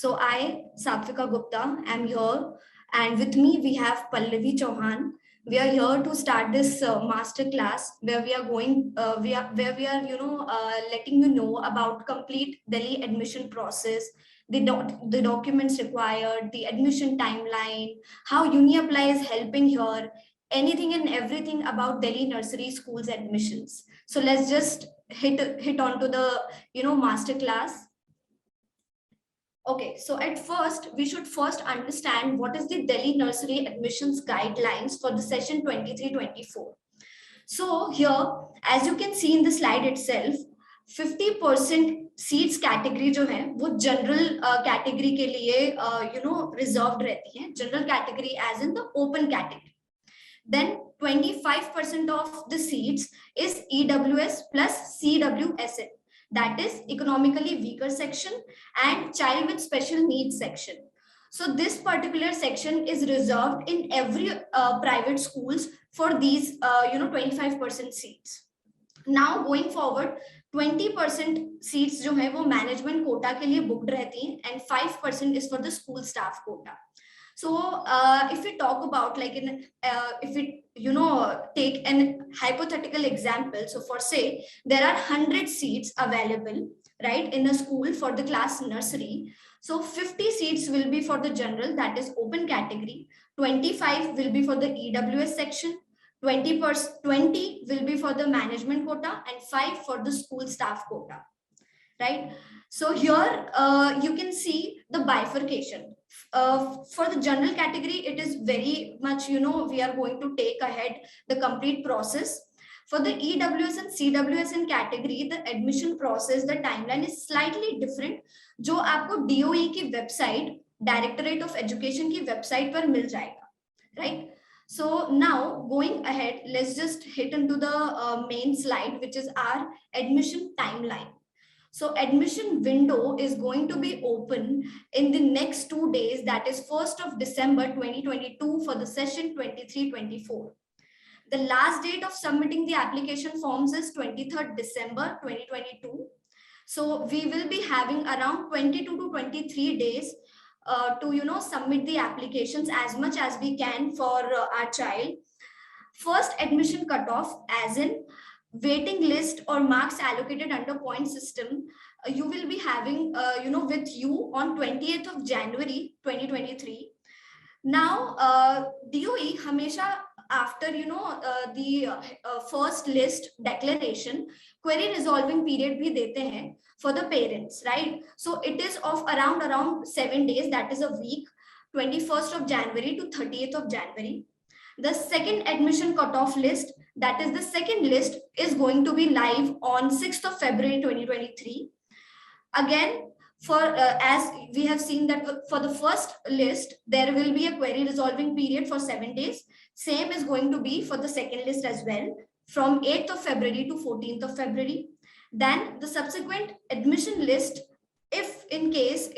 So I, Satvika Gupta, am here, and with me we have Pallavi Chauhan. We are here to start this master class where we are going, letting you know about complete Delhi admission process, the documents required, the admission timeline, how UniApply is helping here, anything and everything about Delhi nursery schools admissions. So let's just hit onto the master class. Okay, so at first, we should first understand what is the Delhi Nursery Admissions Guidelines for the session 23-24. So here, as you can see in the slide itself, 50% seats category जो है वो general category के लिए reserved रहती है. General category as in the open category. Then 25% of the seats is EWS plus CWSN. That is economically weaker section and child with special needs section. So this particular section is reserved in every private schools for these 25% seats. Now going forward, 20% seats जो है वो management quota के लिए booked रहती हैं and 5% is for the school staff quota. So if we talk about if we take an hypothetical example, so for say there are 100 seats available, right, in a school for the class nursery. So 50 seats will be for the general, that is open category, 25 will be for the EWS section, 20 will be for the management quota, and 5 for the school staff quota, right? So here you can see the bifurcation. For the general category, it is very much, we are going to take ahead the complete process. For the EWS and CWSN category, the admission process, the timeline is slightly different, जो आपको DOE की website, Directorate of Education की website पर मिल जाएगा, right? So now going ahead, let's just hit into the main slide, which is our admission timeline. So admission window is going to be open in the next 2 days, that is 1st of December 2022 for the session 23-24. The last date of submitting the application forms is 23rd December 2022. So we will be having around 22 to 23 days to submit the applications as much as we can for our child. First admission cutoff, as in waiting list or marks allocated under point system, you will be having with you on 20th of January 2023. Now DOE hamesha after the first list declaration, query resolving period bhi dete hain for the parents, right? So it is of around 7 days, that is a week, 21st of January to 30th of January. The second admission cutoff list, that is the second list, is going to be live on 6th of February 2023. Again, for as we have seen that for the first list, there will be a query resolving period for 7 days. Same is going to be for the second list as well, from 8th of February to 14th of February. Then the subsequent admission list, if in case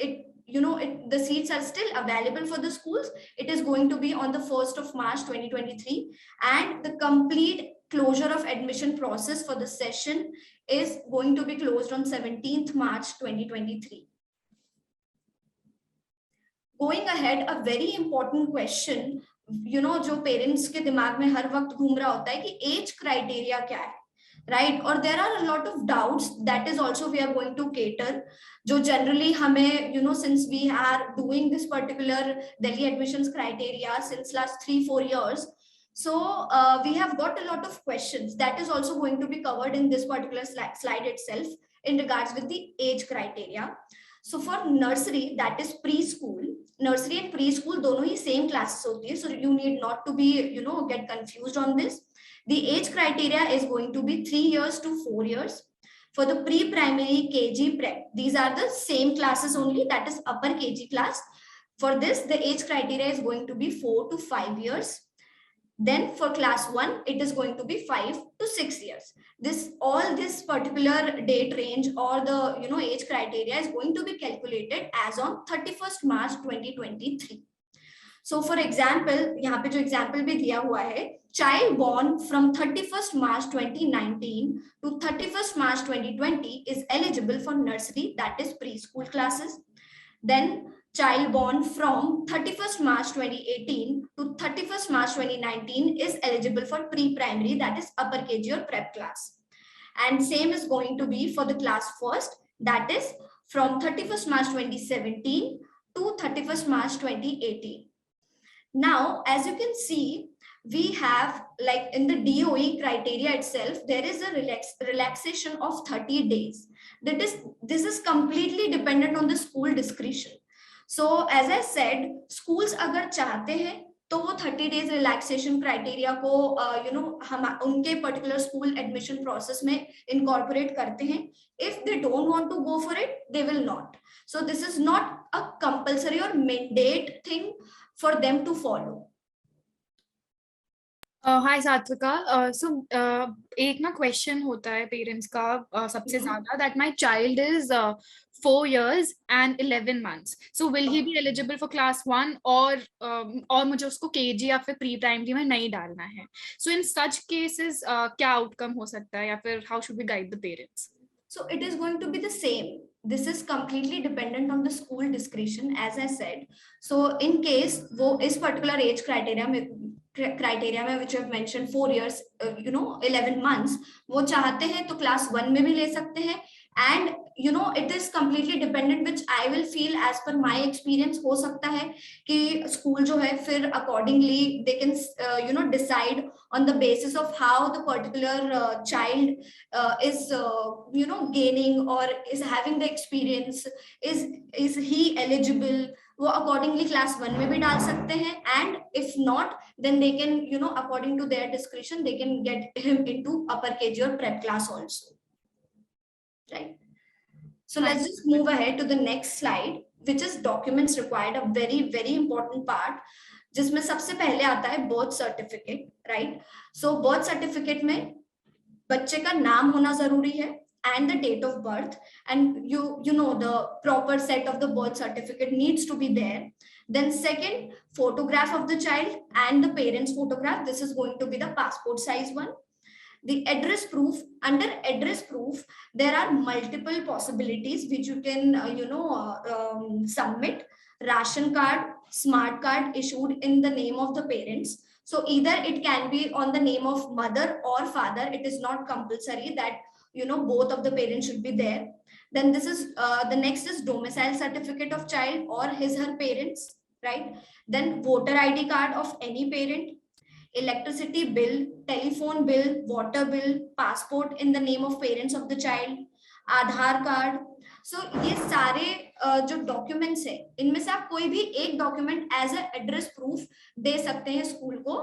the seats are still available for the schools, it is going to be on the 1st of March 2023, and the complete closure of admission process for the session is going to be closed on 17th March 2023. Going ahead, a very important question, जो parents के दिमाग में हर वक्त घूम रहा होता है कि age criteria क्या है, right? Or there are a lot of doubts, that is also we are going to cater. जो generally हमें since we are doing this particular Delhi admissions criteria since last 3-4 years, so we have got a lot of questions that is also going to be covered in this particular slide itself in regards with the age criteria. So for nursery, that is preschool, nursery and preschool दोनों ही same classes होती है, so you need not to be get confused on this. The age criteria is going to be 3 years to 4 years. For the pre-primary, KG, prep, these are the same classes only, that is upper KG class. For this, the age criteria is going to be 4 to 5 years. Then for class 1, it is going to be 5 to 6 years. All this particular date range or the age criteria is going to be calculated as on 31st March 2023. So for example, यहाँ पे जो example भी दिया हुआ है, child born from 31st March 2019 to 31st March 2020 is eligible for nursery, that is preschool classes. Then child born from 31st March 2018 to 31st March 2019 is eligible for pre-primary, that is upper KG or prep class. And same is going to be for the class first, that is from 31st March 2017 to 31st March 2018. Now, as you can see, we have, like in the DOE criteria itself, there is a relaxation of 30 days. This is completely dependent on the school discretion. So as I said, schools अगर चाहते हैं तो वो 30 days relaxation criteria को हम उनके particular school admission process में incorporate करते हैं. If they don't want to go for it, they will not. So this is not a compulsory or mandate thing for them to follow. हाय सात्विका, सो एक ना question होता है पेरेंट्स का सबसे ज्यादा, that my child is 4 years and 11 months, so will he be eligible for class 1 और मुझे उसको केजी या फिर प्री प्राइमरी में नहीं डालना है. सो इन सच केसेस क्या आउटकम हो सकता है, या फिर how should we guide the parents? So it is going to be the same. This is completely dependent on the school discretion, as I said. So in case वो इस particular age criteria में which I've mentioned 4 years 11 months, वो चाहते हैं तो class 1 में भी ले सकते हैं. And it is completely dependent, which I will feel as per my experience. हो सकता है कि school जो है फिर accordingly they can decide on the basis of how the particular child is gaining or is having the experience, is he eligible, वो accordingly class 1 में भी डाल सकते हैं. And if not, then they can according to their discretion they can get him into upper KG or prep class also, right? So let's just move ahead to the next slide, which is documents required, a very very important part, जिसमें सबसे पहले आता है birth certificate, right? सो birth certificate में बच्चे का नाम होना जरूरी है and the date of birth, and the proper set of the birth certificate needs to be there. Then second, photograph of the child and the parents photograph. This is going to be the passport size one. The address proof. Under address proof there are multiple possibilities which you can submit. Ration card, smart card issued in the name of the parents. So either it can be on the name of mother or father. It is not compulsory that both of the parents should be there. Then this is the next is domicile certificate of child or her parents, right? Then voter ID card of any parent, electricity bill, telephone bill, water bill, passport in the name of parents of the child, Aadhaar card. So ये सारे जो documents है इनमें से आप कोई भी एक document as a address proof दे सकते हैं स्कूल को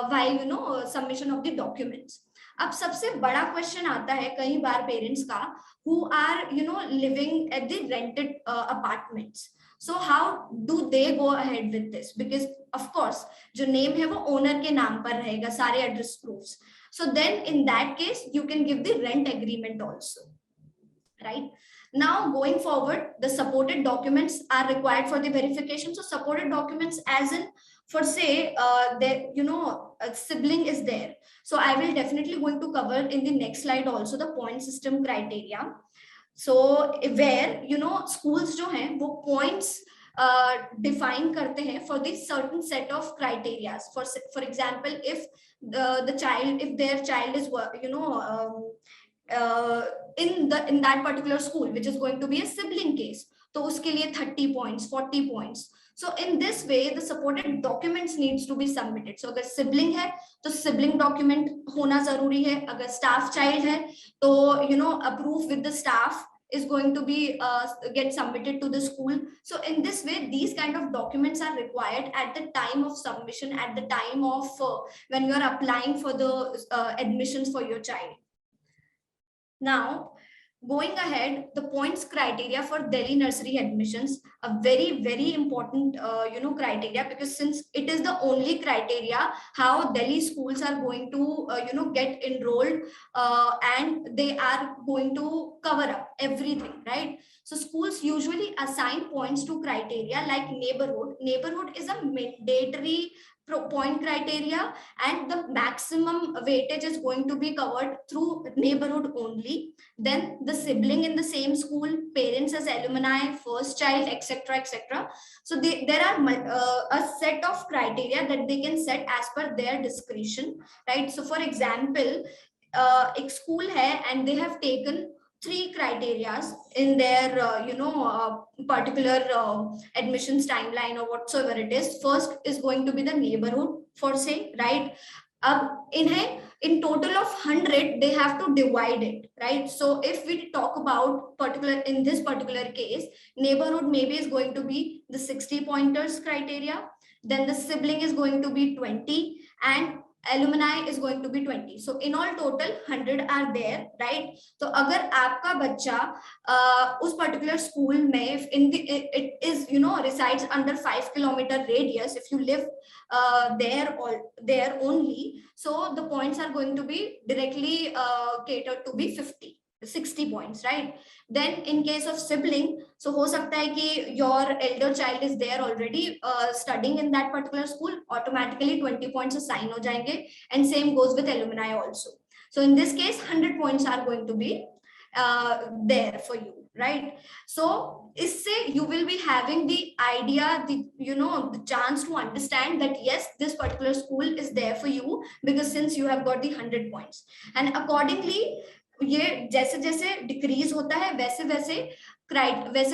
while submission of the documents. अब सबसे बड़ा क्वेश्चन आता है कई बार पेरेंट्स का who are living at the rented apartments. So how do they go ahead with this? Because of course जो नेम है वो ओनर के नाम पर रहेगा सारे address proofs. So then in that case you can give the rent agreement also, right? Now going forward, the supported documents are required for the verification. So supported documents as in, for say a sibling is there. So I will definitely going to cover in the next slide also the point system criteria. So where schools जो हैं वो points define करते हैं for this certain set of criteria. For example, if their child is in that particular school which is going to be a sibling case, तो उसके लिए 30 points, 40 points. So in this way the supported documents needs to be submitted. So अगर sibling है तो sibling document होना जरूरी है. अगर staff child है तो approve with the staff is going to be get submitted to the school. So in this way these kind of documents are required at the time of submission, at the time of when you are applying for the admissions for your child. Now, going ahead, the points criteria for Delhi nursery admissions, a very, very important, criteria, because since it is the only criteria how Delhi schools are going to, get enrolled and they are going to cover up everything, right? So schools usually assign points to criteria like neighborhood. Neighborhood is a mandatory point criteria, and the maximum weightage is going to be covered through neighborhood only. Then the sibling in the same school, parents as alumni, first child, etc., etc. So there are a set of criteria that they can set as per their discretion, right? So for example, एक school है and they have taken three criterias in their particular admissions timeline or whatsoever it is. First is going to be the neighborhood for say, right? In total of 100 they have to divide it, right? So if we talk about particular, in this particular case, neighborhood maybe is going to be the 60 pointers criteria, then the sibling is going to be 20, and alumni is going to be 20. So in all total 100 are there, right? So अगर आपका बच्चा उस particular school में, if in the it is resides under 5 kilometer radius, if you live there only, so the points are going to be directly catered to be 60 points, right? Then in case of sibling, so हो सकता है कि your elder child is there already studying in that particular school, automatically 20 points assign हो जाएंगे, and same goes with alumni also. So in this case 100 points are going to be there for you, right? So isse you will be having the idea, the chance to understand that yes, this particular school is there for you, because since you have got the 100 points, and accordingly ये जैसे जैसे decrease होता है वैसे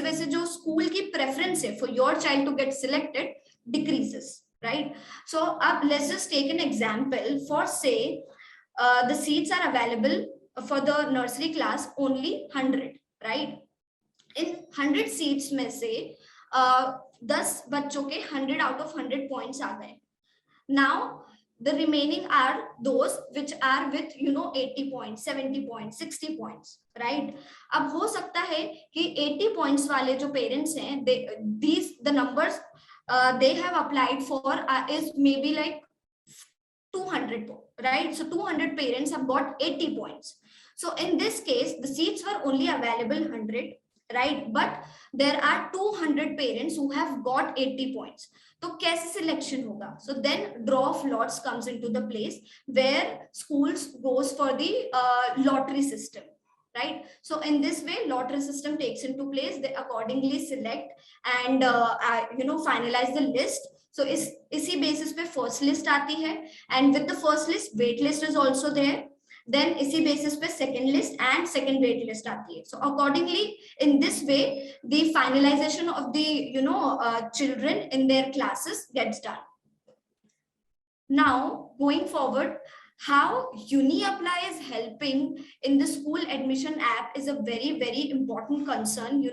वैसे जो school की preference है for your child to get selected decreases, right? So अब let's just take an example for say the seats are available for the nursery class only 100, right? In 100 seats में से 10 बच्चों के 100 आउट ऑफ 100 पॉइंट्स आ गए. Now the remaining are those which are with 80 points, 70 points, 60 points, right? अब हो सकता है कि 80 points वाले जो parents हैं, the numbers they have applied for is maybe like 200, right? So 200 parents have got 80 points. So in this case the seats were only available 100, right? But there are 200 parents who have got 80 points. तो कैसे selection होगा? So then draw of lots comes into the place, where schools goes for the lottery system, right? So in this way lottery system takes into place, they accordingly select and finalize the list. So इसी basis पे first list आती है, and with the first list wait list is also there. Then इसी basis पे second list and second wait list आती है. So accordingly, in this way, the finalization of the children in their classes gets done. Now, going forward, how UniApply is helping in the school admission app is a very, very important concern,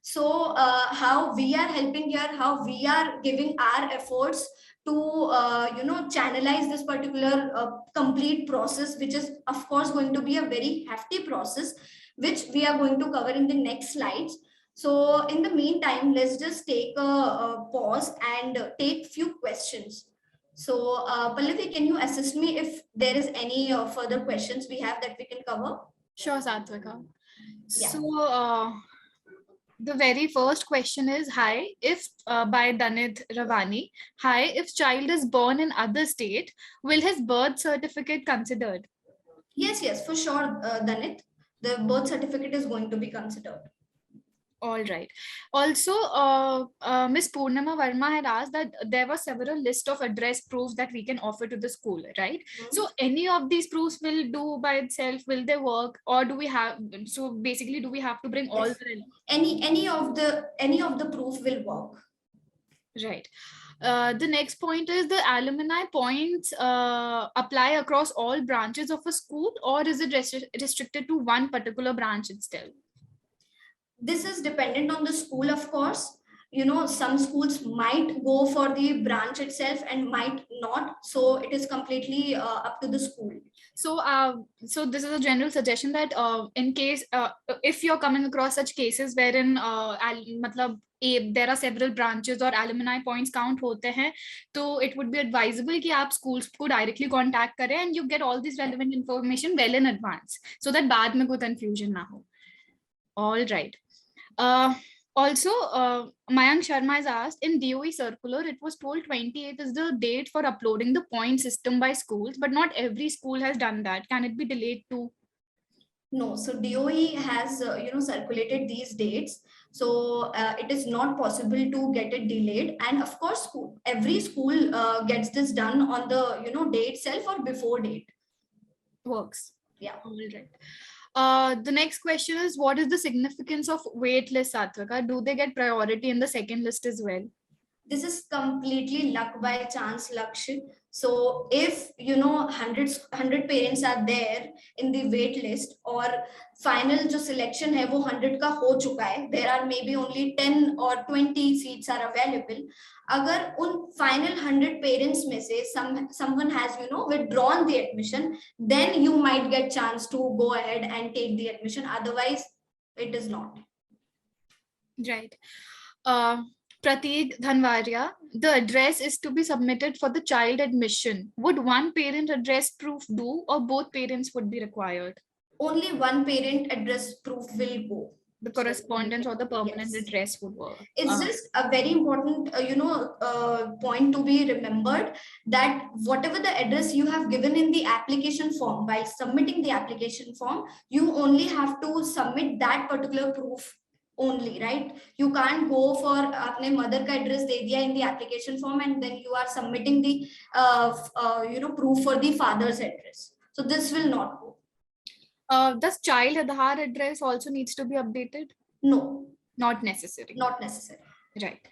So how we are helping here, how we are giving our efforts to channelize this particular complete process, which is of course going to be a very hefty process, which we are going to cover in the next slides. So in the meantime, let's just take a pause and take few questions. So Pallavi, can you assist me if there is any further questions we have that we can cover? Sure, Satvika. Yeah. So the very first question is, hi, if by Danit Ravani, hi, if child is born in other state, will his birth certificate considered? Yes, for sure, Danit. The birth certificate is going to be considered. All right. Also, Ms. Purnima Verma had asked that there were several list of address proofs that we can offer to the school, right? Mm-hmm. So any of these proofs will do by itself, will they work, or do we have, so basically do we have to bring all the... Any of the proof will work. Right. The next point is, the alumni points apply across all branches of a school, or is it restricted to one particular branch itself? This is dependent on the school, of course. Some schools might go for the branch itself and might not. So it is completely up to the school. So, so this is a general suggestion that in case, if you're coming across such cases wherein there are several branches or alumni points count होते हैं, तो it would be advisable कि आप schools को directly contact करें and you get all this relevant information well in advance, so that बाद में कोई confusion ना हो. All right. Also, Mayank Sharma has asked, in DOE circular, it was told 28th is the date for uploading the point system by schools, but not every school has done that. Can it be delayed too? No, so DOE has circulated these dates, so it is not possible to get it delayed. And of course, every school gets this done on the day itself or before date. Works. Yeah. All right. The next question is, what is the significance of wait list, Satvika? Do they get priority in the second list as well? This is completely luck by chance, Lakshit. So if 100 parents are there in the wait list, or final जो selection है वो 100 का हो चुका है, there are maybe only 10 or 20 seats are available. अगर उन final 100 parents में से someone has withdrawn the admission, then you might get chance to go ahead and take the admission. Otherwise, it is not. Right. Prateek Dhanwaria, the address is to be submitted for the child admission. Would one parent address proof do, or both parents would be required? Only one parent address proof will go. The correspondence or the permanent Yes. address would work. It's just a very important point to be remembered, that whatever the address you have given in the application form, while submitting the application form, you only have to submit that particular proof only, right? You can't go for apne mother ka address de diya in the application form and then you are submitting the proof for the father's address. So this will not go. Does child Aadhaar address also needs to be updated? No. Not necessary. Not necessary. Right.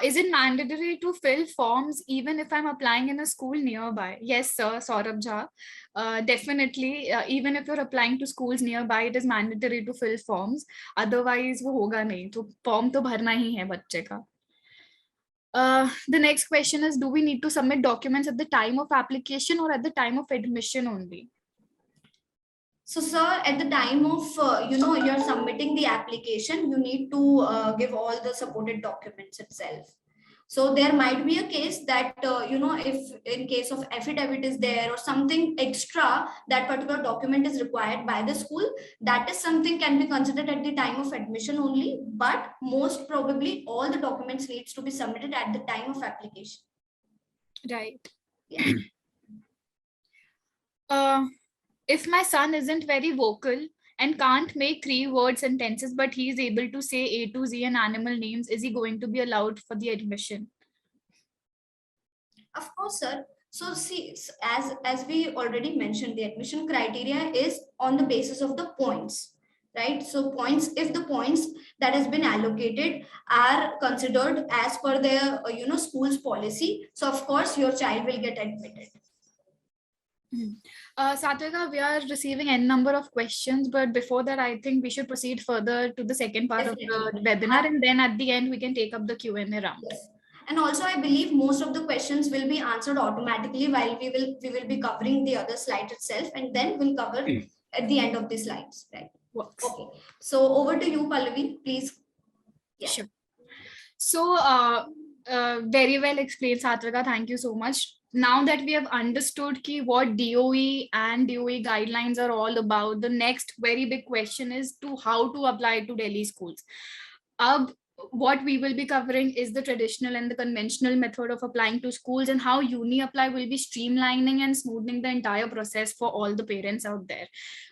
Is it mandatory to fill forms even if I'm applying in a school nearby? Yes, sir, Saurabh Jha. Definitely, even if you're applying to schools nearby, it is mandatory to fill forms. Otherwise, वो होगा नहीं. तो form तो भरना ही है बच्चे का. The next question is, do we need to submit documents at the time of application or at the time of admission only? So, sir, at the time of, you're submitting the application, you need to give all the supported documents itself. So there might be a case that, if in case of affidavit is there or something extra, that particular document is required by the school, that is something can be considered at the time of admission only, but most probably all the documents needs to be submitted at the time of application. Right. Yeah. If my son isn't very vocal and can't make 3-word sentences, but he is able to say A to Z and animal names, is he going to be allowed for the admission? Of course, sir. So see, as we already mentioned, the admission criteria is on the basis of the points, right? So points, if the points that has been allocated are considered as per the school's policy, so of course your child will get admitted. Satvika, we are receiving n number of questions, but before that, I think we should proceed further to the second part of the webinar, and then at the end we can take up the Q&A round. Yes. And also, I believe most of the questions will be answered automatically while we will be covering the other slide itself, and then we'll cover at the end of the slides. Right? Works. Okay. So over to you, Pallavi, please. Yeah. Sure. So very well explained, Satvika. Thank you so much. Now that we have understood what DOE and DOE guidelines are all about, the next very big question is how to apply to Delhi schools. What we will be covering is the traditional and the conventional method of applying to schools, and how UniApply will be streamlining and smoothing the entire process for all the parents out there.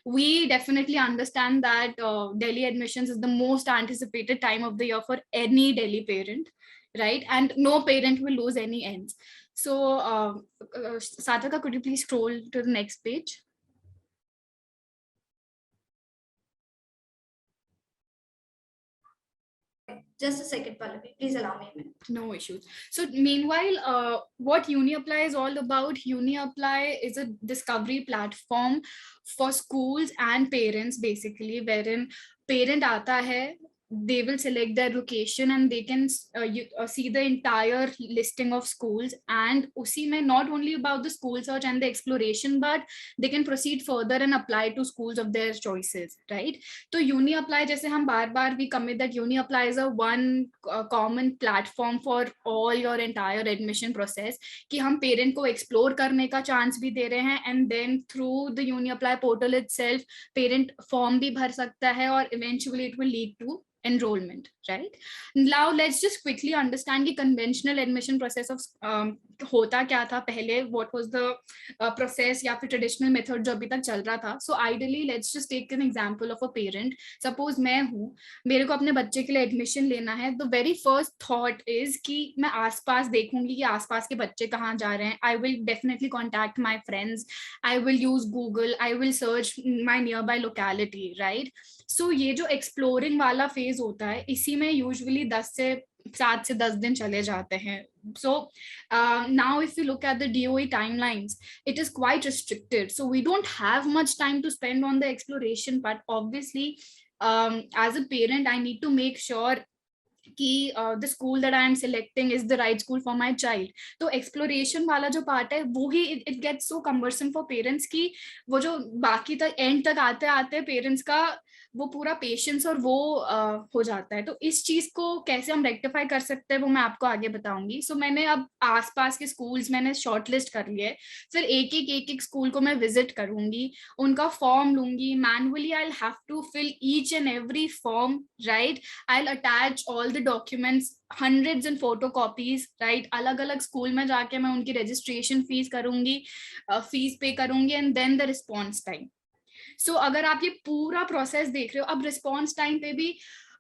We definitely understand that Delhi admissions is the most anticipated time of the year for any Delhi parent, right? And no parent will lose any ends. So Satvika, could you please scroll to the next page? Just a second, Pallavi. Please allow me a minute. No issues. So meanwhile, what UniApply is all about, UniApply is a discovery platform for schools and parents, basically, wherein parent aata hai, they will select their location and they can see the entire listing of schools, and usi mein not only about the school search and the exploration, but they can proceed further and apply to schools of their choices, right? So UniApply, jaise hum bar we commit that UniApply is a one common platform for all your entire admission process, ki hum parent ko explore karne ka chance bhi de rahe hain, and then through the UniApply portal itself, parent form bhi bhar sakta hai, or eventually it will lead to enrollment, right? Now let's just quickly understand the conventional admission process of होता क्या था पहले, what was the process या फिर traditional method जो अभी तक चल रहा था. So ideally let's just take an example of a parent. Suppose मैं हूँ, मेरे को अपने बच्चे के लिए admission लेना है, the very first thought is कि मैं आसपास देखूंगी कि आसपास के बच्चे कहाँ जा रहे हैं. I will definitely contact my friends, I will use Google, I will search my nearby locality, right? So ये जो exploring वाला phase होता है, इसी में usually 7 से 10 दिन चले जाते हैं. So now if you look at the DOE timelines, it is quite restricted. So we don't have much time to spend on the exploration, but obviously as a parent, I need to make sure कि the school that I am selecting is the right school for my child. तो exploration वाला जो part है वो ही it gets so cumbersome for parents कि वो जो बाकी तक end तक आते आते parents का वो पूरा पेशेंस और वो हो जाता है. तो इस चीज को कैसे हम रेक्टिफाई कर सकते हैं वो मैं आपको आगे बताऊंगी. सो मैंने अब आसपास के स्कूल्स मैंने शॉर्टलिस्ट कर लिए, फिर एक एक स्कूल को मैं विजिट करूंगी, उनका फॉर्म लूंगी. Manually I will have to fill each and every form, right? I will attach all the documents, hundreds and photocopies, right? अलग अलग स्कूल में जाके मैं उनकी रजिस्ट्रेशन फीस करूंगी, फीस पे करूंगी, and then the response time. So अगर आप ये पूरा प्रोसेस देख रहे हो, अब रिस्पॉन्स टाइम पे भी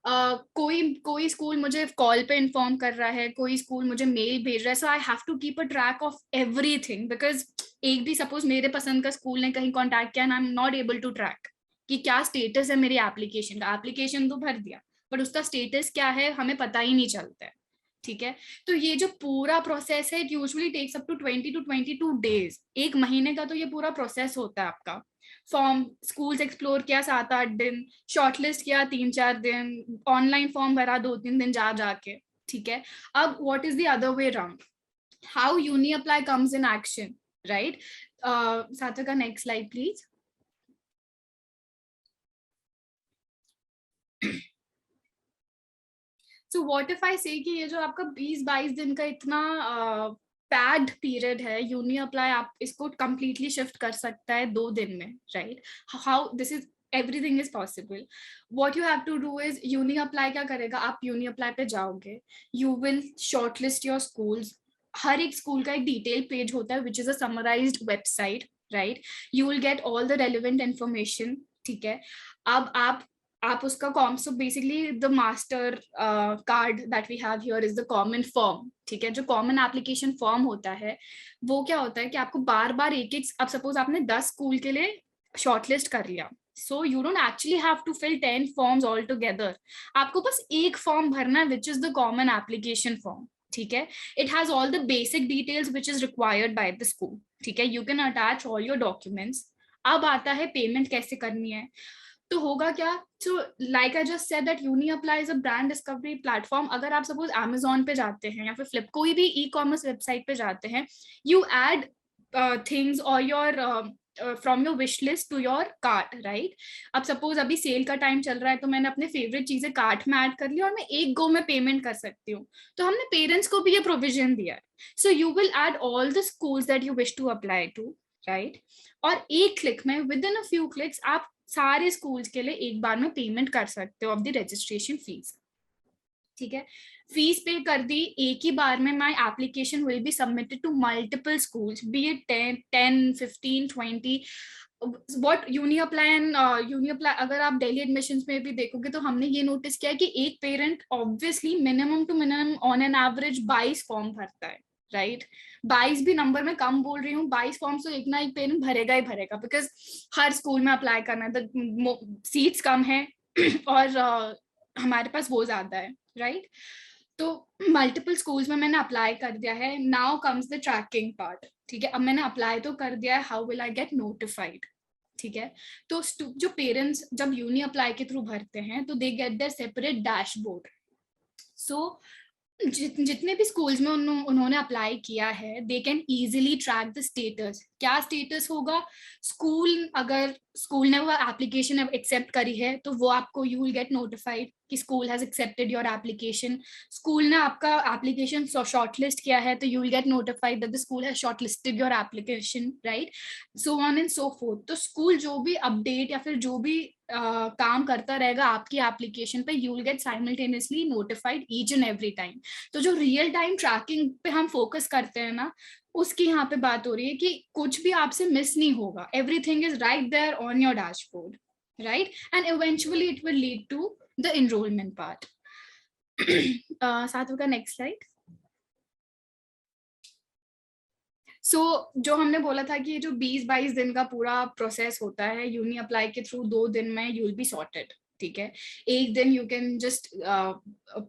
कोई स्कूल मुझे कॉल पे इन्फॉर्म कर रहा है, कोई स्कूल मुझे मेल भेज रहा है. So I have to keep a track of everything, because एक भी सपोज मेरे पसंद का स्कूल ने कहीं कॉन्टैक्ट किया and I am not able to track कि क्या स्टेटस है मेरी एप्लीकेशन का. एप्लीकेशन तो भर दिया बट उसका स्टेटस क्या है हमें पता ही नहीं चलता है. ठीक है, तो ये जो पूरा प्रोसेस है it usually takes up to 20 to 22 days. एक महीने का तो ये पूरा प्रोसेस होता है आपका. फॉर्म स्कूल्स एक्सप्लोर किया 7-8 दिन, शॉर्टलिस्ट किया 3-4 दिन, ऑनलाइन फॉर्म भरा 2-3 दिन जा जाके. ठीक है, अब what is the other way around, how Uni Apply comes in action, right? Satvika next slide please. So what if I say कि ये जो आपका 20-22 दिन का इतना पैड पीरियड है, यूनी अप्लाई आप इसको कंप्लीटली शिफ्ट कर सकता है 2 दिन में, right? How this is everything is possible. What you have to do is uni apply क्या करेगा, आप uni apply पे जाओगे, you will shortlist your schools. हर एक स्कूल का एक डिटेल पेज होता है which is a summarized website, right? You will get all the relevant information. ठीक है, अब आप उसका so basically the master card that we have here is the common form. ठीक है, जो common application form होता है वो क्या होता है कि आपको बार बार एक अब सपोज आपने 10 स्कूल के लिए शॉर्टलिस्ट कर लिया, so you don't actually have to fill 10 forms all together. आपको बस एक फॉर्म भरना है which is the common application form. ठीक है, it has all the basic details which is required by the school. ठीक है, you can attach all your documents. अब आता है पेमेंट कैसे करनी है. तो होगा क्या, so like I just said that uni apply is a brand discovery platform. अगर आप सपोज Amazon पे जाते हैं या फिर फ्लिप कोई भी e-commerce वेबसाइट पे जाते हैं, you add things or your from your wish list to your cart, right? अब सपोज अभी सेल का टाइम चल रहा है तो मैंने अपने फेवरेट चीजें कार्ट में ऐड कर ली और मैं एक गो में पेमेंट कर सकती हूँ. तो हमने पेरेंट्स को भी ये प्रोविजन दिया है. So you will add all the schools that you wish to apply to, right? और एक क्लिक में within a few clicks आप सारे स्कूल्स के लिए एक बार में पेमेंट कर सकते हो ऑफ द रजिस्ट्रेशन फीस. ठीक है, फीस पे कर दी एक ही बार में, my application will be submitted to multiple schools, be it 10, 15, 20. What Uni Apply and Uni Apply अगर आप डेली एडमिशंस में भी देखोगे तो हमने ये नोटिस किया है कि एक parent obviously minimum to minimum on an average 22 form भरता है, राइट? 22 भी नंबर में कम बोल रही हूँ, 22 फॉर्म तो एक ना एक पेरेंट भरेगा ही भरेगा, बिकॉज हर स्कूल में अप्लाई करना है, सीट्स कम है और हमारे पास वो ज्यादा है, राइट? तो मल्टीपल स्कूल्स में मैंने अप्लाई कर दिया है. Now comes the tracking part. ठीक है, अब मैंने अप्लाई तो कर दिया है, how will I get notified? ठीक है, तो जो पेरेंट्स जब यूनी अप्लाई के थ्रू भरते हैं तो they get their separate dashboard. So जितने भी स्कूल्स में उन्होंने अप्लाई किया है they can easily track the status. क्या स्टेटस होगा, स्कूल अगर स्कूल ने वो एप्लीकेशन एक्सेप्ट करी है तो वो आपको यू विल गेट नोटिफाइड कि school has accepted your application, school ने आपका एप्लीकेशन शॉर्टलिस्ट किया है, तो you will get notified that the school has shortlisted your application, right, so on and so fourth. तो स्कूल जो भी अपडेट या फिर जो भी काम करता रहेगा आपकी एप्लीकेशन पे, you will gate simultaneously notified each and every time. तो जो रियल टाइम ट्रैकिंग पे हम फोकस करते हैं ना, उसकी यहाँ पे बात हो रही है कि कुछ भी आपसे मिस नहीं होगा, everything is right there on your dashboard, right, and eventually it will lead to the enrolment part. साथ का नेक्स्ट स्लाइड। जो हमने बोला था कि जो 20-22 दिन का पूरा प्रोसेस होता है यूनी अप्लाई के थ्रू, 2 दिन में यू विल बी सॉर्टेड, ठीक है। एक दिन you can just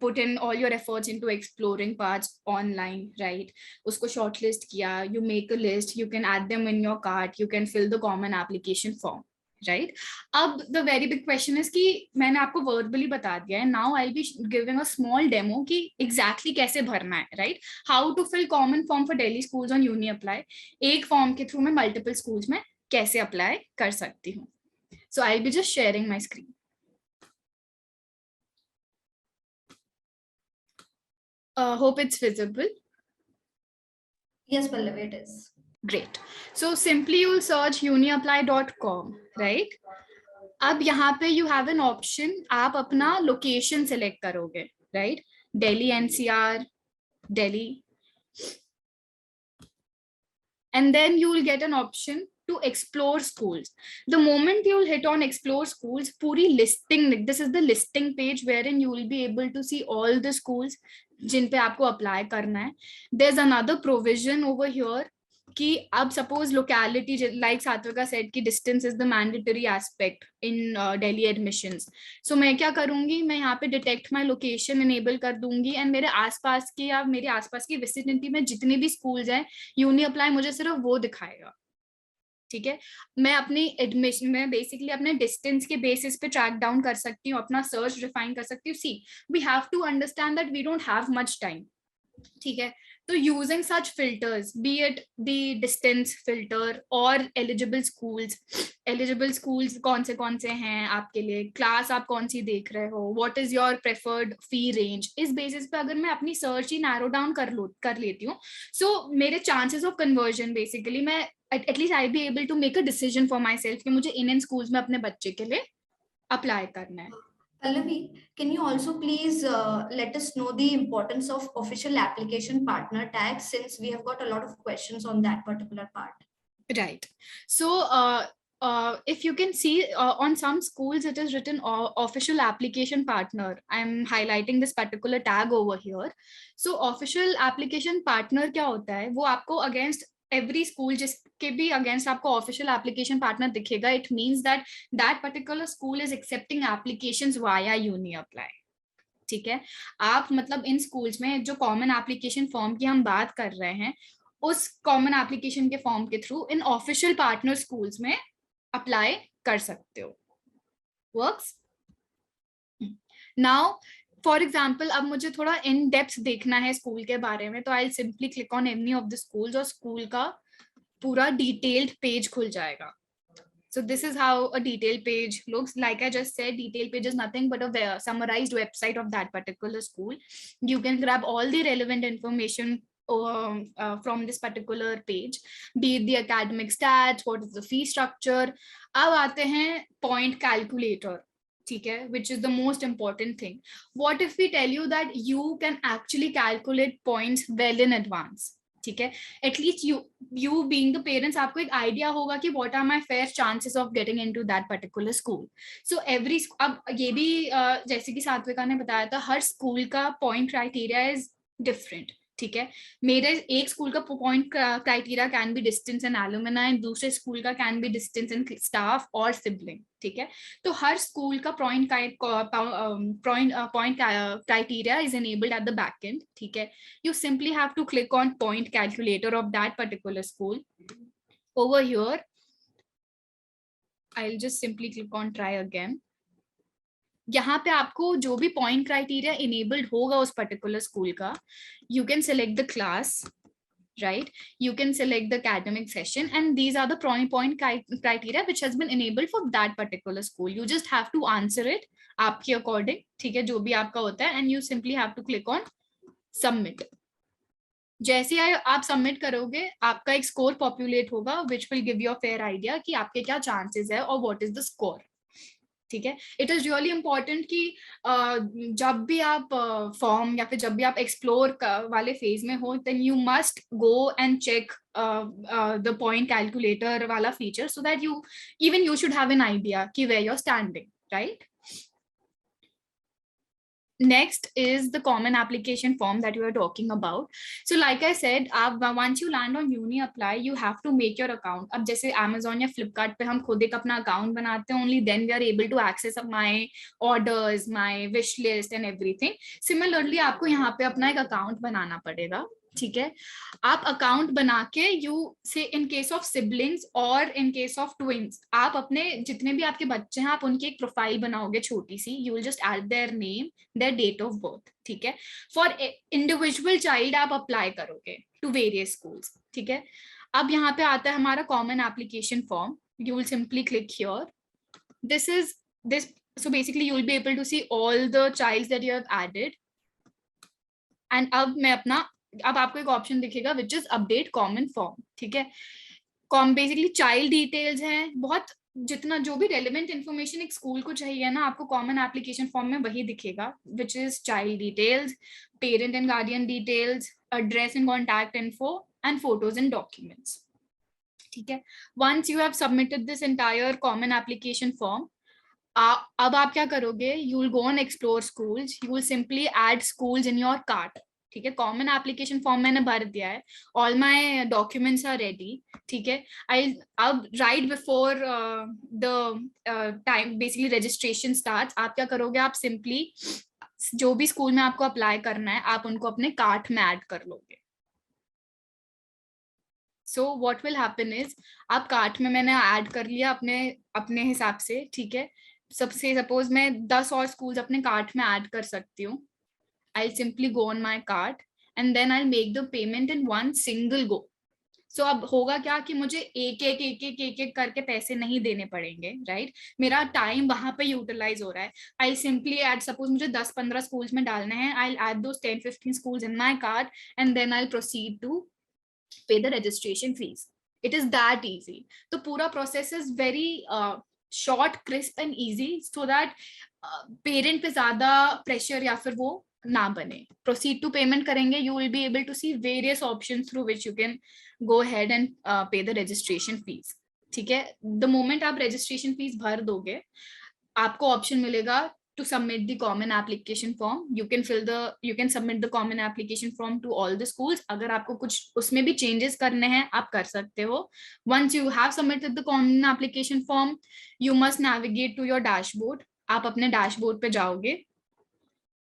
put in all your efforts into exploring parts online, right, उसको शॉर्टलिस्ट किया, you make a list, you can add them in your cart, you can fill the common application form, right. अब the very big question is कि मैंने आपको verbally बता दिया है, now I be giving a small demo कि exactly कैसे भरना है, right, how to fill common form for Delhi schools on Uni Apply. एक फॉर्म के थ्रू मैं मल्टीपल स्कूल्स में कैसे अप्लाई कर सकती हूँ। So I be just sharing my screen. Hope it's visible. Yes, Pallavi, it is. Great. So simply you'll search uniapply.com, right? अब यहाँ पे you have an option, आप अपना location select करोगे, right? Delhi NCR, Delhi, and then you will get an option to explore schools. The moment you will hit on explore schools, पूरी listing, this is the listing page wherein you will be able to see all the schools जिन पे आपको apply करना है. There's another provision over here कि अब suppose locality, like Satvika said कि distance is the mandatory aspect in Delhi admissions. So मैं क्या करूंगी, मैं यहाँ पे डिटेक्ट माय लोकेशन इनेबल कर दूंगी एंड मेरे आसपास की या मेरे आसपास की विसिनिटी में जितने भी स्कूल्स हैं, यूनी अप्लाई मुझे सिर्फ वो दिखाएगा, ठीक है. मैं अपनी एडमिशन में बेसिकली अपने डिस्टेंस के बेसिस पे ट्रैक डाउन कर सकती हूँ, अपना सर्च रिफाइन कर सकती हूँ. See, we have to understand that we don't have much time, ठीक है. तो using such filters, be it the distance filter और एलिजिबल स्कूल्स कौन से हैं आपके लिए, क्लास आप कौन सी देख रहे हो, what is your preferred fee range, इस बेसिस पे अगर मैं अपनी सर्च ही नैरो डाउन कर लेती हूँ, सो मेरे चांसेस ऑफ कन्वर्जन बेसिकली मैं at least I be able to make a decision for myself कि मुझे इन स्कूल्स में अपने बच्चे के लिए अप्लाई करना है. Pallavi, can you also please let us know the importance of official application partner tag, since we have got a lot of questions on that particular part? Right. So if you can see on some schools it is written official application partner. I'm highlighting this particular tag over here. So official application partner क्या होता है, वो आपको against every school जिसके भी against आपको official application partner दिखेगा, it means that that particular school is accepting applications via Uni Apply, ठीक है. आप मतलब इन स्कूल्स में जो कॉमन एप्लीकेशन फॉर्म की हम बात कर रहे हैं, उस कॉमन एप्लीकेशन के फॉर्म के थ्रू इन ऑफिशियल पार्टनर स्कूल्स में अप्लाई कर सकते हो. वर्क्स. नाउ फॉर एग्जाम्पल, अब मुझे थोड़ा इन डेप्थ देखना है स्कूल के बारे में, तो I simply click on any of the schools और स्कूल का पूरा डिटेल्ड पेज खुल जाएगा. So this is how a detailed page looks. Like I just said, detailed page is nothing but a summarized website of that particular school. You can grab all the relevant information from this particular page, be it the academic stats, what is the fee structure. अब आते हैं point calculator, ठीक है, which is the most important thing. What if we tell you that you can actually calculate points well in advance? ठीक है, at least you being the parents आपको एक idea होगा कि what are my fair chances of getting into that particular school. So every, अब ये भी जैसे कि सात्विका ने बताया था, हर स्कूल का पॉइंट क्राइटेरिया इज डिफरेंट, ठीक है. मेरे एक स्कूल का point criteria can be distance and alumni, दूसरे स्कूल का can be distance and staff और सिबलिंग, ठीक है. तो हर स्कूल का point criteria is enabled at the back end, ठीक है. You simply have to click on point calculator of that particular school. Over here, I'll just simply click on try again. यहाँ पे आपको जो भी पॉइंट क्राइटेरिया इनेबल्ड होगा उस particular school का, you can select the class, right? You can select the academic session, and these are the point criteria which has been enabled for that particular school. You just have to answer it आपके according, ठीक है, जो भी आपका होता है, and you simply have to click on submit. जैसे ही आप सबमिट करोगे आपका एक स्कोर पॉपुलेट होगा which will give you a fair idea कि आपके क्या चांसेस है और व्हाट इज द स्कोर, ठीक है. इट इज रियली इंपॉर्टेंट कि जब भी आप फॉर्म या फिर जब भी आप एक्सप्लोर वाले फेज में हो, then you must go and check the point calculator वाला feature, so that you even you should have an idea कि where you are standing, right. Next is the common application form that you are talking about. So like I said, once you land on Uni Apply, you have to make your account. अब जैसे Amazon या Flipkart पे हम खुद एक अपना account बनाते हैं, only then we are able to access my orders, my wish list and everything. Similarly, आपको यहाँ पे अपना एक account बनाना पड़ेगा, ठीक है. आप अकाउंट बना के यू से इन केस ऑफ सिबलिंग्स और इन केस ऑफ ट्विंस, आप अपने जितने भी आपके बच्चे हैं आप उनकी एक प्रोफाइल बनाओगे छोटी सी. You will just add their name, their date of birth, ठीक है. फॉर इंडिविजुअल चाइल्ड आप अप्लाई करोगे टू वेरियस स्कूल्स, ठीक है. अब यहाँ पे आता है हमारा common application form. You will simply click here. This is this, so basically you will be able to see all the childs that you have added. And अब मैं अपना, अब आपको एक ऑप्शन दिखेगा which is update common form, ठीक है. Basically child details हैं, बहुत जितना जो भी रेलेवेंट इन्फॉर्मेशन एक स्कूल को चाहिए ना, आपको कॉमन एप्लीकेशन फॉर्म में वही दिखेगा, which is child details, parent and guardian details, address and contact info and photos and documents, ठीक है. Once you have submitted this entire common application form, अब आप क्या करोगे, you will go on explore schools. You will simply add schools in your cart, ठीक है. Common application form मैंने भर दिया है, all my documents are ready, ठीक है. आई अब right before the time basically registration starts, आप क्या करोगे, आप सिंपली जो भी स्कूल में आपको अप्लाई करना है आप उनको अपने कार्ट में ऐड कर लोगे. So what will happen is, आप कार्ट में मैंने ऐड कर लिया अपने अपने हिसाब से, ठीक है. सबसे सपोज मैं 10 और स्कूल्स अपने कार्ट में ऐड कर सकती हूँ. I'll simply go on my cart and then I'll make the payment in one single go. So अब होगा क्या कि मुझे एक करके पैसे नहीं देने पड़ेंगे, राइट. मेरा टाइम वहां पे यूटिलाइज हो रहा है. I'll simply add, सपोज मुझे 10-15 स्कूल्स में डालने हैं, I'll add those 10-15 schools in my cart and then I'll proceed to pay the registration fees. It is that easy. तो पूरा process is very short, crisp and easy, so that parent पे ज्यादा pressure या फिर वो ना बने. Proceed to payment करेंगे, you will be able to see various options through which you can go head and pay the registration fees, ठीक है. द मोमेंट आप रजिस्ट्रेशन फीस भर दोगे, आपको ऑप्शन मिलेगा to submit the common application form. You can submit the common application form to all the schools. अगर आपको कुछ उसमें भी changes करने हैं आप कर सकते हो. Once you have submitted the common application form, you must navigate to your dashboard. आप अपने dashboard पे जाओगे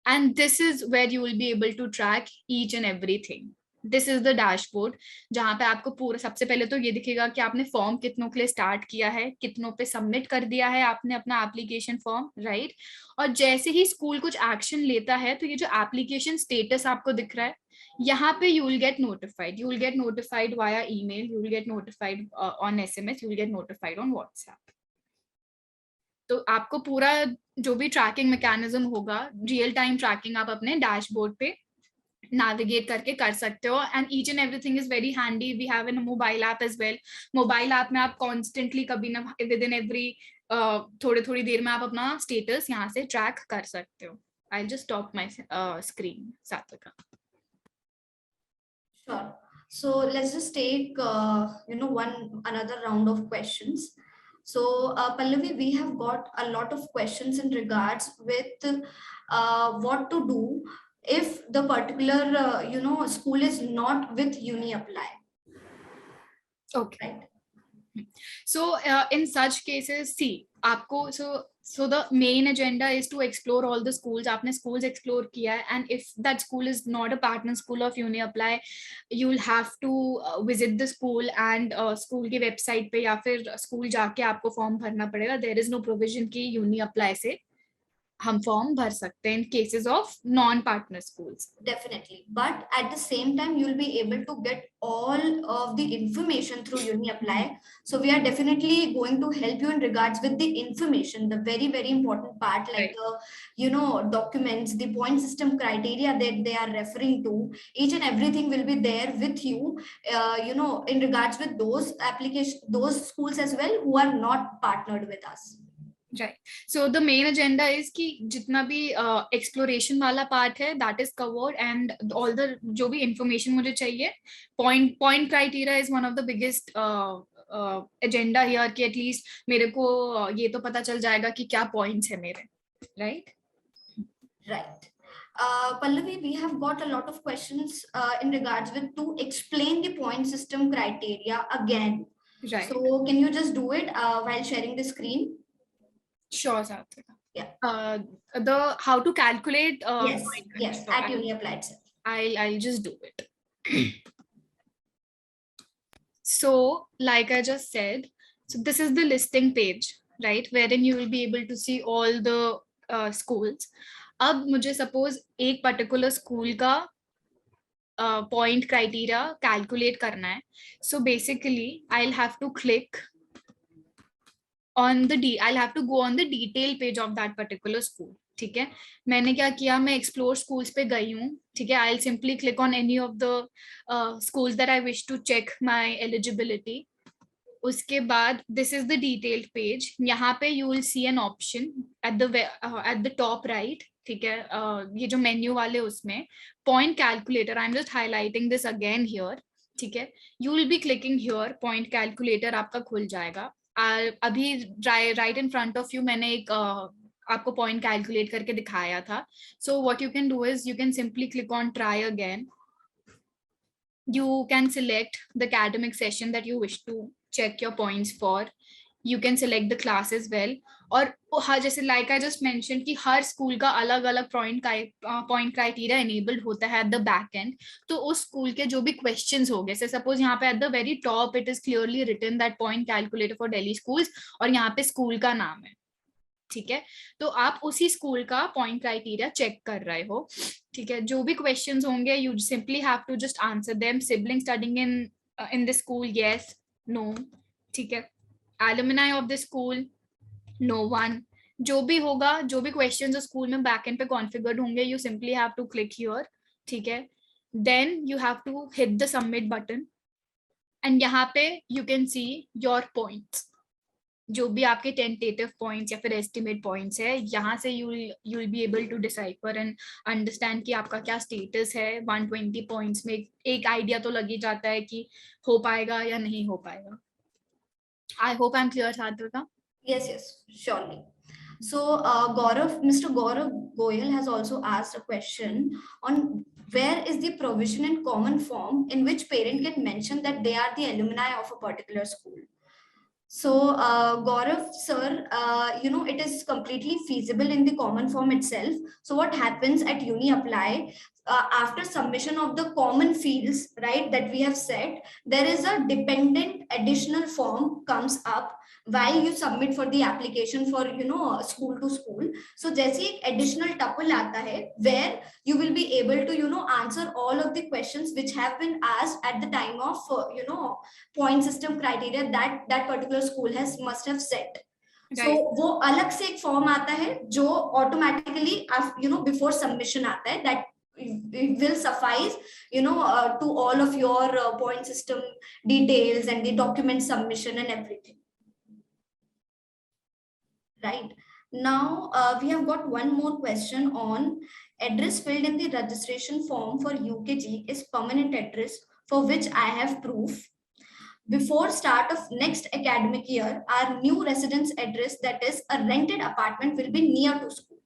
and this is where you will be able to track each and everything. This is the dashboard जहाँ पे आपको पूरा, सबसे पहले तो ये दिखेगा कि आपने फॉर्म कितनों के लिए स्टार्ट किया है, कितनों पे सबमिट कर दिया है आपने अपना एप्लीकेशन फॉर्म, राइट. और जैसे ही स्कूल कुछ एक्शन लेता है तो ये जो एप्लीकेशन स्टेटस आपको दिख रहा है यहाँ पे you will get notified. You will get notified via email, you will get notified on SMS, you will get notified on WhatsApp. तो आपको पूरा जो भी ट्रैकिंग मैकेनिज्म होगा, रियल टाइम ट्रैकिंग आप अपने डैशबोर्ड पे navigate करके कर सकते हो. and each and everything is very handy. We have a mobile app as well. Mobile app में आप constantly कभी ना within every थोड़ी देर में आप अपना स्टेटस यहाँ से ट्रैक कर सकते हो. I'll just stop my screen, Satvika. Sure. So let's just take another round of questions. So Pallavi, we have got a lot of questions in regards with what to do if the particular school is not with Uni Apply. Okay. Right. So in such cases, see, आपको so the main agenda is to explore all the schools. आपने schools explore किया है, and if that school is not a partner school of Uni Apply, you will have to visit the school and school की website पे या फिर school जाके आपको form भरना पड़ेगा. There is no provision कि Uni Apply से हम फॉर्म भर सकते हैं in cases of non-partner schools. Definitely, but at the same time you'll be able to get all of the information through Uni Apply. So we are definitely going to help you in regards with the information, the very very important part, like Right. the documents, the point system criteria that they are referring to. Each and everything will be there with you, in regards with those application, those schools as well who are not partnered with us. Right. So the main agenda is कि जितना भी exploration वाला part है that is covered, and all the जो भी information मुझे चाहिए, point criteria is one of the biggest agenda here, कि at least मेरे को ये तो पता चल जाएगा कि क्या points है मेरे, right? Right. Pallavi, we have got a lot of questions in regards with to explain the point system criteria again. Right. So can you just do it while sharing the screen? Sure, Satvika. Yeah. The how to calculate Yes, point yes, criteria. at Uni Apply itself. I'll just do it. So, like I just said, so this is the listing page, right, wherein you will be able to see all the schools. अब मुझे suppose एक particular school का point criteria calculate करना है. So basically, I'll have to click on I'll have to go on the detail page of that particular school. ठीक है, मैंने क्या किया, मैं explore schools पे गई हूँ. ठीक है, I'll simply click on any of the schools that I wish to check my eligibility. उसके बाद this is the detailed page. यहाँ पे you will see an option at the top right. ठीक है, ये जो मेन्यू वाले उसमें point calculator, I'm just highlighting this again here. ठीक है, you will be clicking here, point calculator आपका खुल जाएगा. अभी right in front of you मैंने एक आपको point calculate करके दिखाया था. So what you can do is you can simply click on try again. You can select the academic session that you wish to check your points for. You can select the class as well. और हाँ, जैसे like I just mentioned कि हर school का अलग अलग point criteria enabled होता है at the back end. तो उस स्कूल के जो भी questions हो गए, से suppose यहाँ पे at the very top it is clearly written that point calculator for Delhi schools, और यहाँ पे स्कूल का नाम है. ठीक है, तो आप उसी स्कूल का पॉइंट क्राइटेरिया चेक कर रहे हो. ठीक है, जो भी क्वेश्चंस होंगे you simply have to just answer them. Sibling studying in the school, yes, no. ठीक है, alumni of the school, no one. जो भी होगा, जो भी क्वेश्चंस स्कूल में बैकएंड पे कॉन्फ़िगर्ड होंगे, you simply have to click here. ठीक है, then you have to hit the submit button, and यहाँ पे you can see your points. जो भी आपके टेंटेटिव पॉइंट्स या फिर एस्टिमेट पॉइंट्स है, यहाँ से you will be able to decipher and understand कि आपका क्या स्टेटस है. 120 पॉइंट्स में एक आइडिया तो लग ही जाता है कि हो पाएगा या नहीं हो पाएगा. I hope I am clear, Satvika. Yes, surely. So Mr. Gaurav Goyal has also asked a question on where is the provision in common form in which parent can mention that they are the alumni of a particular school. So Gaurav sir, it is completely feasible in the common form itself. So what happens at Uni Apply, after submission of the common fields, right, that we have set, there is a dependent additional form comes up while you submit for the application for school to school. So जैसे एक additional tuple आता है where you will be able to answer all of the questions which have been asked at the time of point system criteria that particular school must have set. Right. So वो अलग से एक form आता है जो automatically before submission आता है, that it will suffice to all of your point system details and the document submission and everything. Right. Now we have got one more question on address filled in the registration form for UKG is permanent address for which I have proof. Before start of next academic year, our new residence address, that is a rented apartment, will be near to school.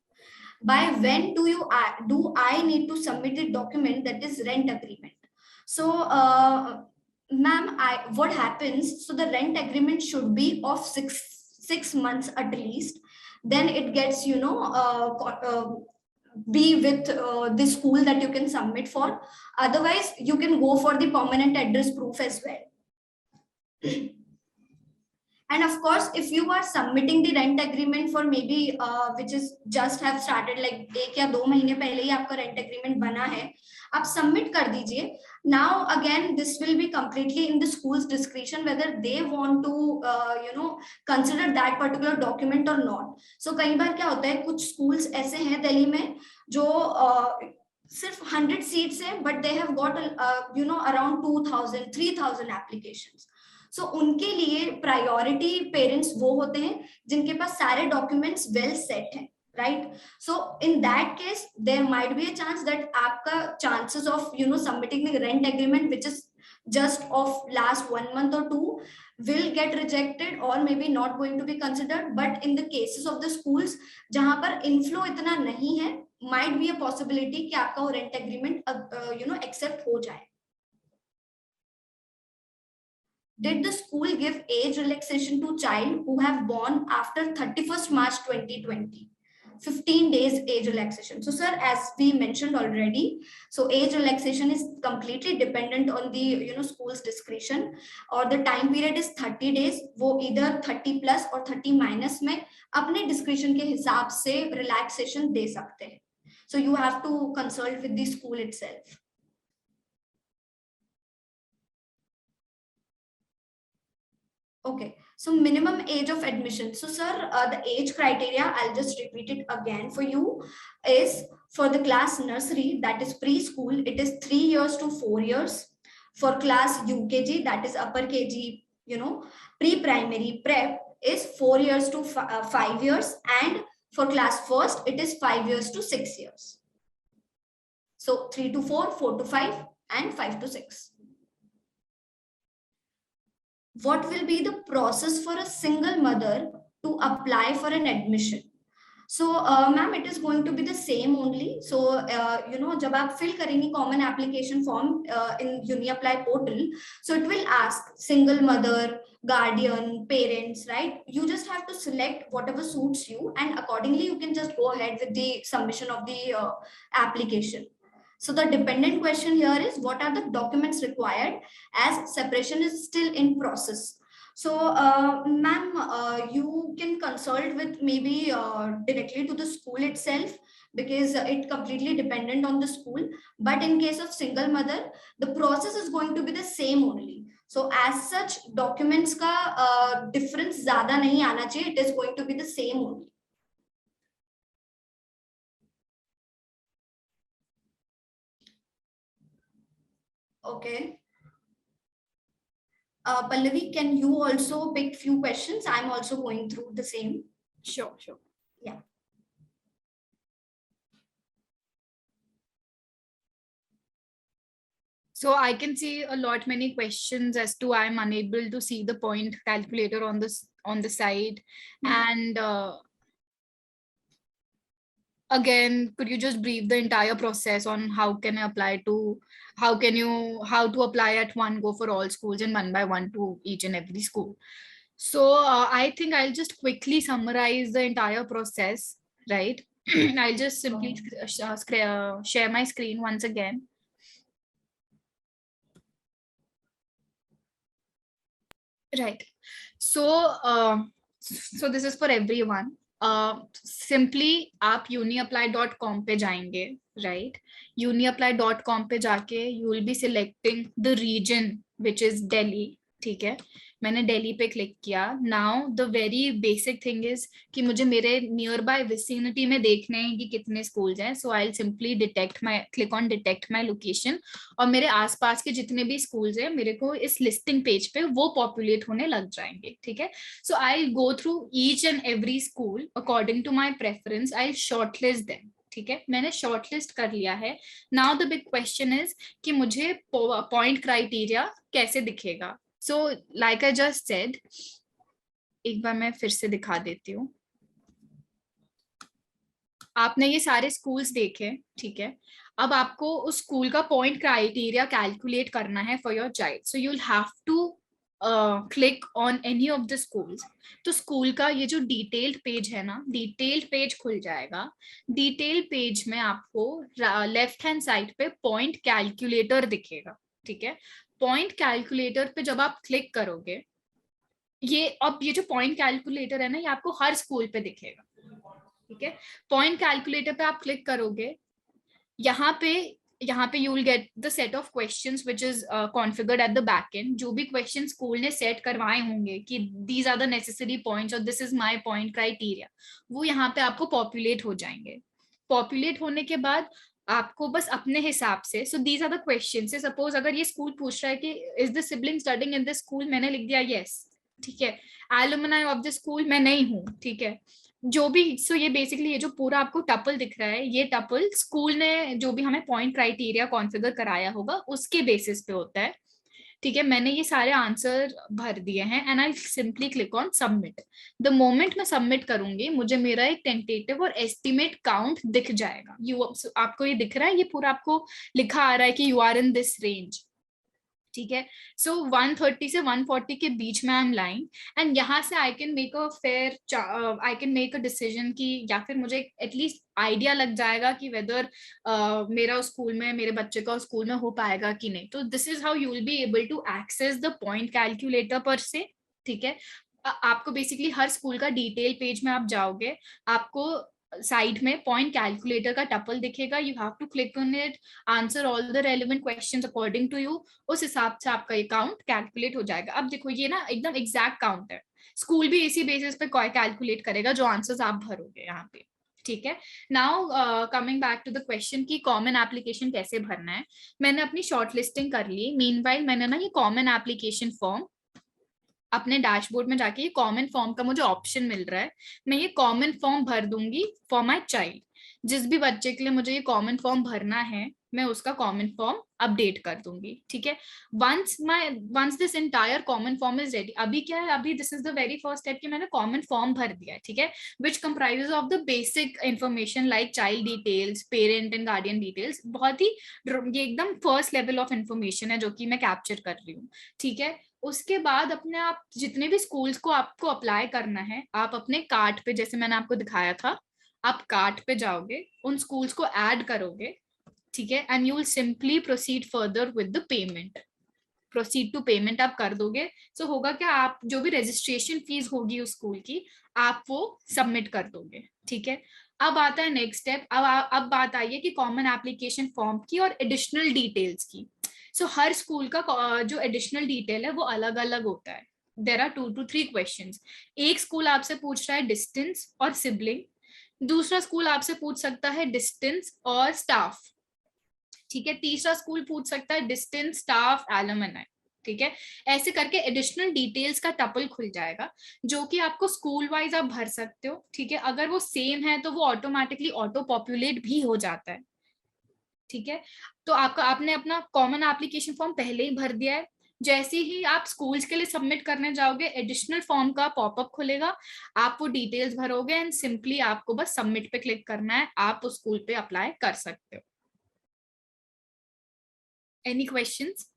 By when do I need to submit the document, that is rent agreement? So ma'am, what happens, so the rent agreement should be of six months at least. Then it gets be with the school that you can submit for. Otherwise you can go for the permanent address proof as well. And of course, if you are submitting the rent agreement for maybe which is just have started like 1 या 2 महीने पहले ही आपका rent agreement बना है, आप submit कर दीजिए. Now again, this will be completely in the school's discretion whether they want to consider that particular document or not. So कई बार क्या होता है, कुछ schools ऐसे हैं दिल्ली में जो सिर्फ 100 seats है, but they have got around 2000 3000 applications. सो उनके लिए प्रायोरिटी पेरेंट्स वो होते हैं जिनके पास सारे डॉक्यूमेंट्स वेल सेट हैं, right. So in that case there might be a chance that आपका chances of submitting the rent agreement which is just of last 1 month or 2 will get rejected or maybe not going to be considered. But in the cases of the schools जहां पर inflow इतना नहीं है, might be a possibility कि आपका वो rent agreement accept हो जाए. Did the school give age relaxation to child who have born after 31st March 2020? 15 days age relaxation. So sir, as we mentioned already, so age relaxation is completely dependent on the school's discretion, or the time period is 30 days. वो either 30 plus or 30 minus में अपने discretion के हिसाब से relaxation दे सकते हैं. So you have to consult with the school itself. Okay, so minimum age of admission. So sir, the age criteria, I'll just repeat it again for you, is for the class nursery, that is preschool, it is 3 years to 4 years. For class UKG, that is upper KG, pre-primary prep is 4 years to 5 years. And for class first, it is 5 years to 6 years. So 3 to 4, 4 to 5 and 5 to 6. What will be the process for a single mother to apply for an admission? So ma'am, it is going to be the same only. So जब आप fill करेंगी common application form in UniApply portal, so it will ask single mother, guardian, parents, right? You just have to select whatever suits you, and accordingly you can just go ahead with the submission of the application. So the dependent question here is, what are the documents required, as separation is still in process. So ma'am, you can consult with maybe directly to the school itself, because it completely dependent on the school. But in case of single mother, the process is going to be the same only. So as such, documents का difference ज़्यादा नहीं आना चाहिए. It is going to be the same only. Okay. Pallavi, can you also pick few questions? I'm also going through the same. Sure. Yeah. So I can see a lot many questions as to I'm unable to see the point calculator on the side. And again, could you just brief the entire process on how to apply at one go for all schools and one by one to each and every school? So I think I'll just quickly summarize the entire process, right? I'll just simply share my screen once again. Right. So this is for everyone. Simply आप uniapply.com पे जाएंगे, right? uniapply.com पे जाके you will be selecting the region which is Delhi. ठीक है, मैंने दिल्ली पे click किया. Now the very basic thing is कि मुझे मेरे नियर बाय विसिनिटी में देखने हैं कि कितने स्कूल्स हैं. So I will simply click on detect my location, और मेरे आसपास के जितने भी स्कूल्स हैं मेरे को इस लिस्टिंग पेज पे वो पॉपुलेट होने लग जाएंगे. ठीक है, so I go through each and every school according to my preference. I shortlist them. ठीक है, मैंने शॉर्टलिस्ट कर लिया है. Now the big question is कि मुझे पॉइंट क्राइटेरिया कैसे दिखेगा. So like I just said, एक बार मैं फिर से दिखा देती हूँ. आपने ये सारे स्कूल्स देखे, ठीक है. अब आपको उस स्कूल का पॉइंट क्राइटेरिया कैलकुलेट करना है for your child. So you will have to click on any of the schools. तो स्कूल का ये जो डिटेल्ड पेज है ना, डिटेल्ड पेज खुल जाएगा. डिटेल्ड पेज में आपको लेफ्ट हैंड साइड पे पॉइंट कैलकुलेटर दिखेगा. ठीक है, पॉइंट कैलकुलेटर पे जब आप क्लिक करोगे, ये अब ये जो पॉइंट कैलकुलेटर है ना, ये आपको हर स्कूल पे दिखेगा, ठीक है। पॉइंट कैलकुलेटर पे आप क्लिक करोगे, यहाँ पे you will get the set of questions which is configured at the back end. जो भी क्वेश्चन स्कूल ने सेट करवाए होंगे कि these are the necessary points और this is my point criteria, वो यहाँ पे आपको पॉपुलेट हो जाएंगे। पॉपुलेट होने के बाद आपको बस अपने हिसाब से, so these are the question से, सपोज अगर ये स्कूल पूछ रहा है कि is the sibling studying in this school, मैंने लिख दिया यस, ठीक है। एलुमनाई ऑफ द स्कूल मैं नहीं हूँ, ठीक है। जो भी, सो ये बेसिकली ये जो पूरा आपको टपल दिख रहा है, ये टपल स्कूल ने जो भी हमें पॉइंट क्राइटेरिया कॉन्फ़िगर कराया होगा उसके बेसिस पे होता है, ठीक है। मैंने ये सारे आंसर भर दिए हैं and I simply click on submit. The moment मैं सबमिट करूंगी, मुझे मेरा एक टेंटेटिव और एस्टिमेट काउंट दिख जाएगा। आपको ये दिख रहा है, ये पूरा आपको लिखा आ रहा है कि you are in this range, ठीक है। सो 130 से 140 के बीच में आई एम लाइंग, एंड यहाँ से I can make a fair, I can make a decision की, या फिर मुझे एटलीस्ट आइडिया लग जाएगा कि वेदर मेरा स्कूल में, मेरे बच्चे का स्कूल में हो पाएगा कि नहीं। तो this is how you will be able to access the point calculator पर से, ठीक है। आपको बेसिकली हर स्कूल का डिटेल पेज में आप जाओगे, आपको साइड में पॉइंट कैलकुलेटर का टपल दिखेगा, you have to click on it, answer all the relevant questions according to you, उस हिसाब से आपका ये काउंट कैलकुलेट हो जाएगा। अब देखो ये ना एकदम एग्जैक्ट काउंट है, स्कूल भी इसी बेसिस पे कैलकुलेट करेगा जो आंसर्स आप भरोगे यहाँ पे, ठीक है। Now coming back to the question की कॉमन एप्लीकेशन कैसे भरना है, मैंने अपनी शॉर्ट लिस्टिंग कर ली। मीनवाइल मैंने ना ये कॉमन एप्लीकेशन फॉर्म अपने डैशबोर्ड में जाके, ये कॉमन फॉर्म का मुझे ऑप्शन मिल रहा है, मैं ये कॉमन फॉर्म भर दूंगी फॉर माय चाइल्ड। जिस भी बच्चे के लिए मुझे ये कॉमन फॉर्म भरना है, मैं उसका कॉमन फॉर्म अपडेट कर दूंगी, ठीक है। Once this entire common form is ready, अभी क्या है, अभी this is the very first step कि मैंने कॉमन फॉर्म भर दिया है, ठीक है, which comprises of the basic information like child details, parent and guardian details. बहुत ही ये एकदम फर्स्ट लेवल ऑफ इंफॉर्मेशन है जो कि मैं कैप्चर कर रही हूँ, ठीक है। उसके बाद अपने आप जितने भी स्कूल्स को आपको अप्लाई करना है, आप अपने कार्ट पे, जैसे मैंने आपको दिखाया था, आप कार्ट पे जाओगे, उन स्कूल्स को ऐड करोगे, ठीक है, and you will simply proceed further with the payment. Proceed to payment आप कर दोगे, सो होगा क्या, आप जो भी रजिस्ट्रेशन फीस होगी उस स्कूल की, आप वो सबमिट कर दोगे, ठीक है। अब आता है नेक्स्ट स्टेप, अब बात आई है कि कॉमन एप्लीकेशन फॉर्म की और एडिशनल डिटेल्स की। सो हर स्कूल का जो एडिशनल डिटेल है वो अलग अलग होता है। There are 2 to 3 questions. एक स्कूल आपसे पूछ रहा है डिस्टेंस और सिबलिंग, दूसरा स्कूल आपसे पूछ सकता है डिस्टेंस और स्टाफ, ठीक है, तीसरा स्कूल पूछ सकता है डिस्टेंस, स्टाफ, एलुमनाई, ठीक है। ऐसे करके एडिशनल डिटेल्स का टपल खुल जाएगा जो कि आपको स्कूल वाइज आप भर सकते हो, ठीक है। अगर वो सेम है तो वो ऑटोमेटिकली ऑटो पॉपुलेट भी हो जाता है, ठीक है। तो आपने अपना कॉमन एप्लीकेशन फॉर्म पहले ही भर दिया है, जैसे ही आप स्कूल्स के लिए सबमिट करने जाओगे, एडिशनल फॉर्म का पॉपअप खुलेगा, आप वो डिटेल्स भरोगे एंड सिंपली आपको बस सबमिट पे क्लिक करना है, आप उस स्कूल पे अप्लाई कर सकते हो। Any questions?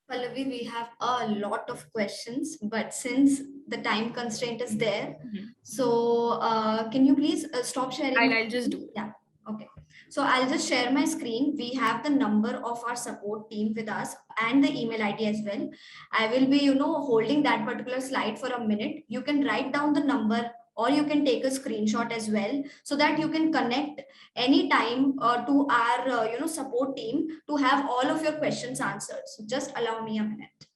Pallavi, we have a lot of questions, but since the time constraint is there, so can you please stop sharing? I'll just do it. Yeah, okay. So I'll just share my screen. We have the number of our support team with us and the email ID as well. I will be, holding that particular slide for a minute. You can write down the number or you can take a screenshot as well so that you can connect anytime to our support team to have all of your questions answered. So just allow me a minute.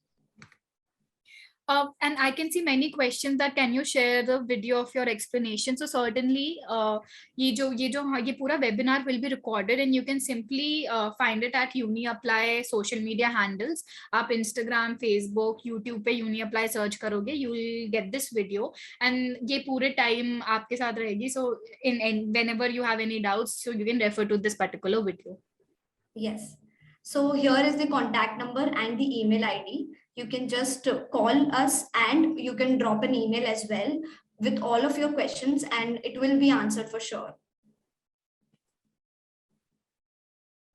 And I can see many questions that can you share the video of your explanation. So certainly ये पूरा webinar will be recorded and you can simply find it at UniApply social media handles. आप Instagram, Facebook, YouTube पे UniApply search करोगे, you will get this video and ये पूरे time आपके साथ रहेगी. So whenever you have any doubts, so you can refer to this particular video. Yes. So here is the contact number and the email ID. You can just call us and you can drop an email as well with all of your questions and it will be answered for sure.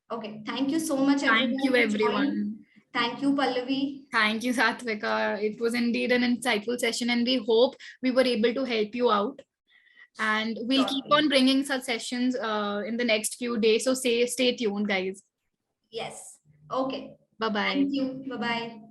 Okay. Thank you so much, everyone. Thank you, everyone. Thank you, Pallavi. Thank you, Satvika. It was indeed an insightful session and we hope we were able to help you out. And we'll keep on bringing such sessions in the next few days. So stay tuned, guys. Yes. Okay. Bye-bye. Thank you. Bye-bye.